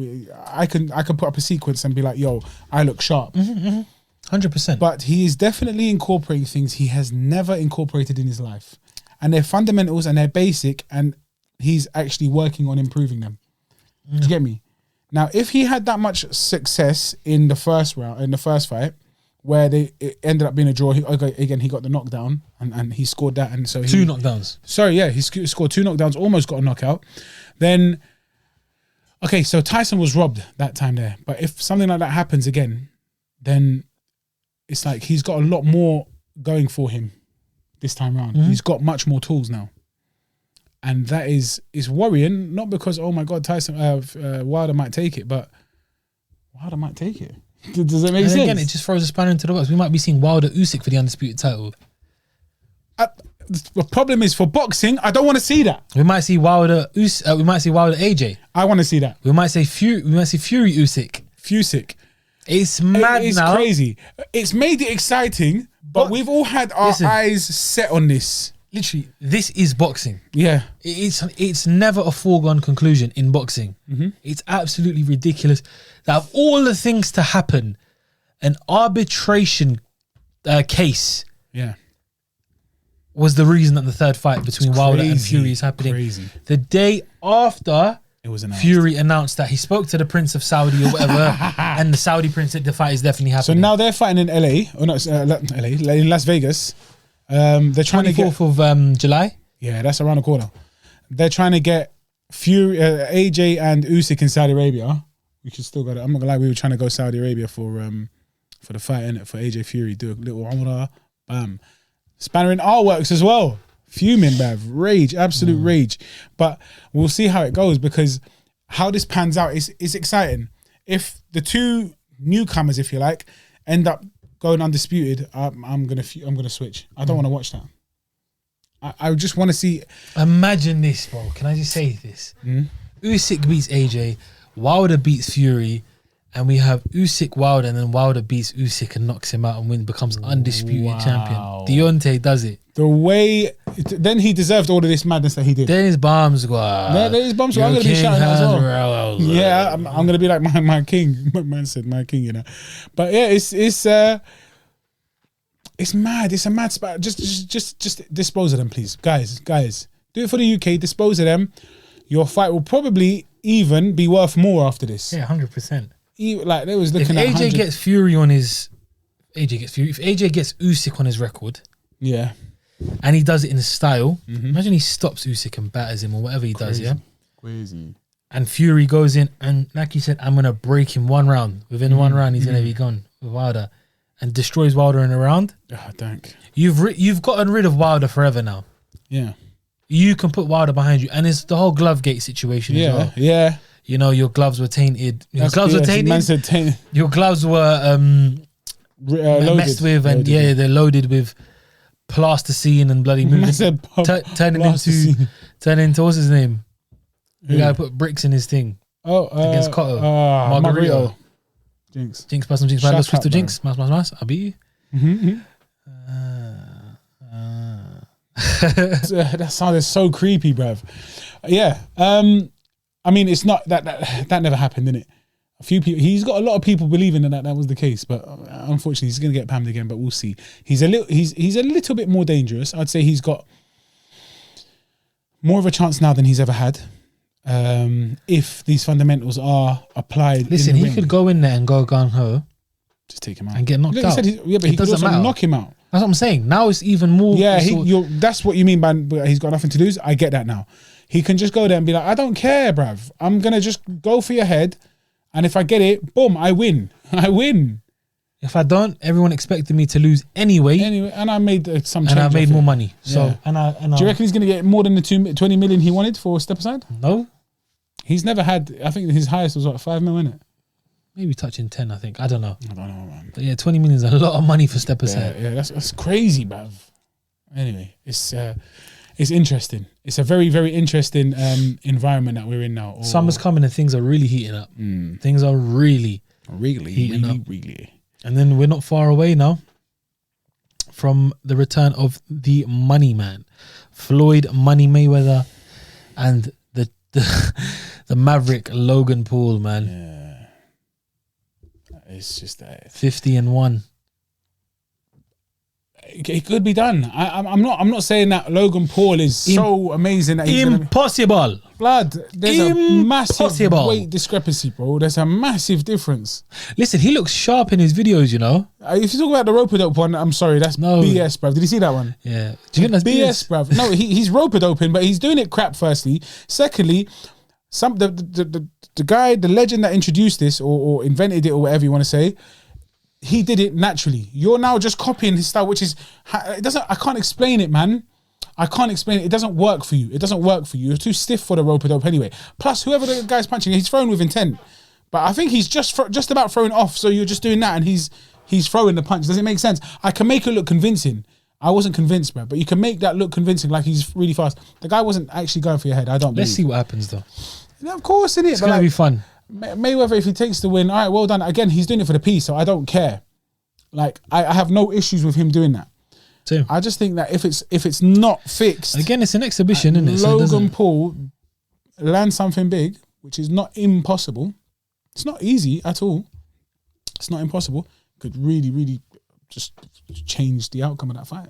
I can put up a sequence and be like, yo, I look sharp.
100%.
But he is definitely incorporating things he has never incorporated in his life. And they're fundamentals and they're basic, and he's actually working on improving them. Do you get me? Now, if he had that much success in the first fight, where it ended up being a draw, he got the knockdown and he scored that, and so
two knockdowns.
Sorry, yeah, he scored two knockdowns, almost got a knockout. Then, okay, so Tyson was robbed that time there. But if something like that happens again, then it's like he's got a lot more going for him this time around. He's got much more tools now. And that is worrying, not because, oh my God, Tyson Wilder might take it, but Wilder might take it. Does that make sense?
Again, it just throws a spanner into the works. We might be seeing Wilder Usyk for the undisputed title.
The problem is, for boxing, I don't want to see that.
We might see Wilder we might see Wilder AJ.
I want to see that.
We might see Fury Usyk.
Fusyk.
It's mad
It's
now.
crazy. It's made it exciting, but we've all had our eyes set on this.
Literally, this is boxing.
Yeah.
It's never a foregone conclusion in boxing. It's absolutely ridiculous that of all the things to happen, an arbitration case was the reason that the third fight between Wilder and Fury is happening.
Crazy.
The day after
It was announced.
Fury announced that he spoke to the Prince of Saudi or whatever, and the Saudi Prince said the fight is definitely happening.
So now they're fighting in LA, or not LA, in Las Vegas. They're trying to get
24th of July.
Yeah, that's around the corner. They're trying to get Fury, AJ and Usyk in Saudi Arabia. We should still go there. I'm not gonna lie, we were trying to go Saudi Arabia for the fight, innit? For AJ Fury, do a little umrah, bam. Spanner in our works as well. Fuming, bruv. Rage, absolute rage. But we'll see how it goes, because how this pans out is exciting. If the two newcomers, if you like, end up going undisputed, I'm gonna switch. I don't want to watch that. I just want to see.
Imagine this, bro. Can I just say this? Usyk beats AJ, Wilder beats Fury, and we have Usyk Wilder, and then Wilder beats Usyk and knocks him out and becomes undisputed champion. Deontay does it.
The way, then he deserved all of this madness that he did.
Then his bombs go.
Then his bombs go. I'm gonna be shouting that as well. Yeah, I'm gonna be like my king. My man said my king, you know. But yeah, it's mad. It's a mad spot. Just dispose of them, please, guys. Do it for the UK. Dispose of them. Your fight will probably even be worth more after this.
Yeah, 100%.
Like they was looking at.
If AJ gets Fury on his, if AJ gets Usyk on his record,
yeah,
and he does it in his style. Imagine he stops Usyk and batters him or whatever he does. Yeah,
crazy.
And Fury goes in and, like you said, I'm gonna break him one round. Within one round, he's gonna be gone with Wilder, and destroys Wilder in a round.
Oh, thank.
You've gotten rid of Wilder forever now.
Yeah,
you can put Wilder behind you, and it's the whole glove gate situation as well.
Yeah.
You know, your gloves were tainted. Your gloves were tainted.
Man said tainted.
Your gloves were messed with, and they're loaded with plasticine and bloody moving, turning into what's his name? The guy who put bricks in his thing. Against Cotto. Margarito. Jinx, pass some Jinx. Man, Crystal Jinx. Mas. I beat you.
That sounded so creepy, bruv. Yeah. I mean, it's not that never happened, didn't it? A few people. He's got a lot of people believing that was the case, but unfortunately, he's going to get pammed again. But we'll see. He's a little bit more dangerous. I'd say he's got more of a chance now than he's ever had. If these fundamentals are applied.
Listen, he could go in there and go gung ho,
just take him out
and get knocked out.
But he could also knock him out.
That's what I'm saying. Now it's even more.
Yeah, that's what you mean by he's got nothing to lose. I get that now. He can just go there and be like, I don't care, bruv. I'm gonna just go for your head, and if I get it, boom, I win. If
I don't, everyone expected me to lose anyway, and
I made some change.
And I made more money. So,
yeah. And do you reckon he's gonna get more than the 20 million he wanted for Step Aside?
No.
He's never had. I think his highest was what, 5 mil, innit?
Maybe touching 10. I think. I don't know,
man.
But yeah, 20 million is a lot of money for Step Aside.
Yeah, that's crazy, bruv. Anyway, it's interesting. It's a very, very interesting environment that we're in now.
Summer's coming and things are really heating up. Things are really heating up. And then we're not far away now from the return of the Money Man, Floyd Money Mayweather, and the Maverick Logan Paul, man.
Yeah, it's just
50-1.
It could be done. I'm not saying that Logan Paul is so amazing that he's
impossible.
Blood, there's a massive weight discrepancy, bro. There's a massive difference.
Listen, he looks sharp in his videos, you know.
If you talk about the rope-a-dope one, I'm sorry, that's BS, bruv. Did you see that one?
Yeah. Do you think that's
BS, bruv? No, he's rope-a-doping, but he's doing it crap. Firstly, secondly, the guy, the legend that introduced this or invented it or whatever you want to say, he did it naturally. You're now just copying his style, which is I can't explain it, man. I can't explain it. It doesn't work for you. You're too stiff for the rope-a-dope anyway. Plus, whoever the guy's punching, he's throwing with intent. But I think he's just about throwing off. So you're just doing that, and he's throwing the punch. Does it make sense? I can make it look convincing. I wasn't convinced, bro. But you can make that look convincing, like he's really fast. The guy wasn't actually going for your head. I don't.
Let's see what happens, though.
Yeah, of course, it is.
It's gonna be fun.
Mayweather, if he takes the win, all right, well done. Again, he's doing it for the peace, so I don't care. Like, I have no issues with him doing that.
Too.
I just think that if it's not fixed,
again, it's an exhibition, isn't it?
Logan Paul lands something big, which is not impossible. It's not easy at all. It's not impossible. Could really, really just change the outcome of that fight.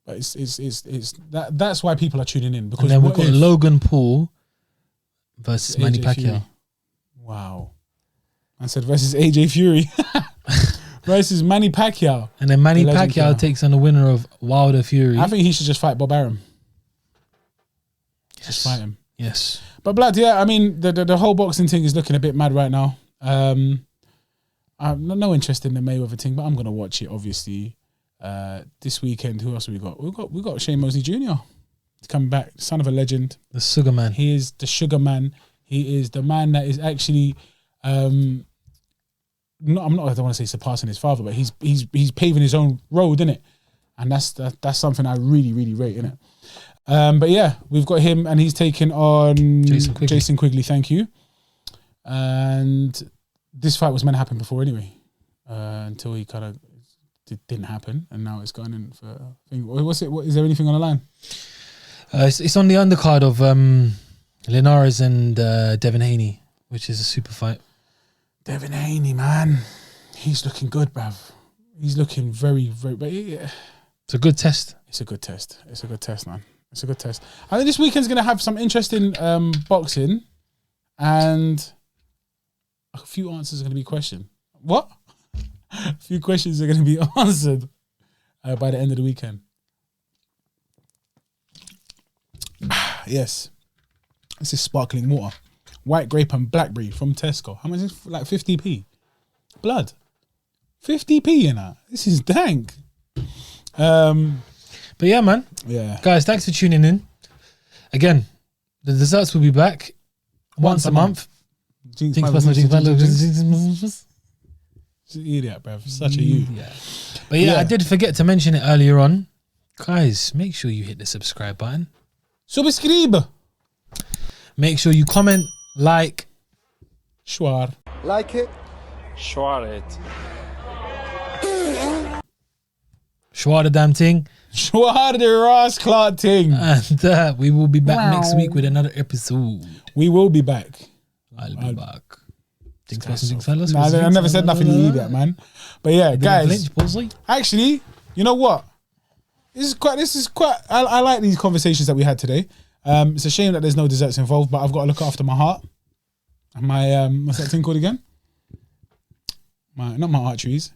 But that's why people are tuning in, because
and then we've got Logan Paul versus Manny Pacquiao.
Wow. I said versus AJ Fury. Versus Manny Pacquiao.
And then Manny Pacquiao takes on the winner of Wilder Fury.
I think he should just fight Bob Arum. Just fight him.
Yes.
But blood, yeah, I mean, the whole boxing thing is looking a bit mad right now. I have no interest in the Mayweather thing, but I'm going to watch it, obviously. This weekend, who else have we got? We got Shane Mosley Jr. He's coming back, son of a legend.
The Sugar Man.
He is the Sugar Man. He is the man that is actually... I don't want to say surpassing his father, but he's paving his own road, innit? And that's something I really, really rate, innit? But yeah, we've got him, and he's taken on Jason Quigley. Thank you. And this fight was meant to happen before anyway, until he kind of didn't happen, and now it's going in for. What's it? Is there anything on the line?
It's on the undercard of Linares and Devin Haney, which is a super fight.
Devin Haney, man, he's looking good, bruv. He's looking very, very.
It's a good test.
It's a good test, man. It's a good test. I think this weekend's going to have some interesting boxing, and a few answers are going to be questioned. What? A few questions are going to be answered by the end of the weekend. Yes. This is sparkling water. White grape and blackberry from Tesco. How much is it? Like 50p? Blood. 50p in that. This is dank.
But yeah, man.
Yeah.
Guys, thanks for tuning in. Again, the desserts will be back once a month. Jinx. Idiot, bruv. Such a youth. But yeah, I did forget to mention it earlier on. Guys, make sure you hit the subscribe button.
Subscribe.
Make sure you comment, like.
Schwar.
Like it.
Schwar it.
Schwar the damn thing.
Schwar the Ross Clark thing.
And we will be back next week with another episode.
We will be back.
I'll be back. Things fellas.
Nah, I never said nothing, you idiot, man. But yeah, guys. Actually, you know what? This is quite. I like these conversations that we had today. It's a shame that there's no desserts involved, but I've got to look after my heart. My what's that thing called again? Not my arteries.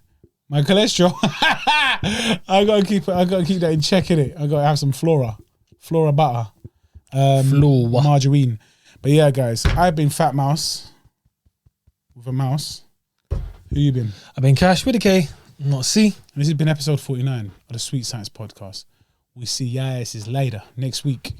My cholesterol. I gotta keep that in check, innit? I gotta have some flora butter, margarine. But yeah, guys, I've been Fat Mouse with a mouse. Who you been?
I've been Cash with a K, not C.
And this has been episode 49 of the Sweet Science Podcast. We see you guys later next week.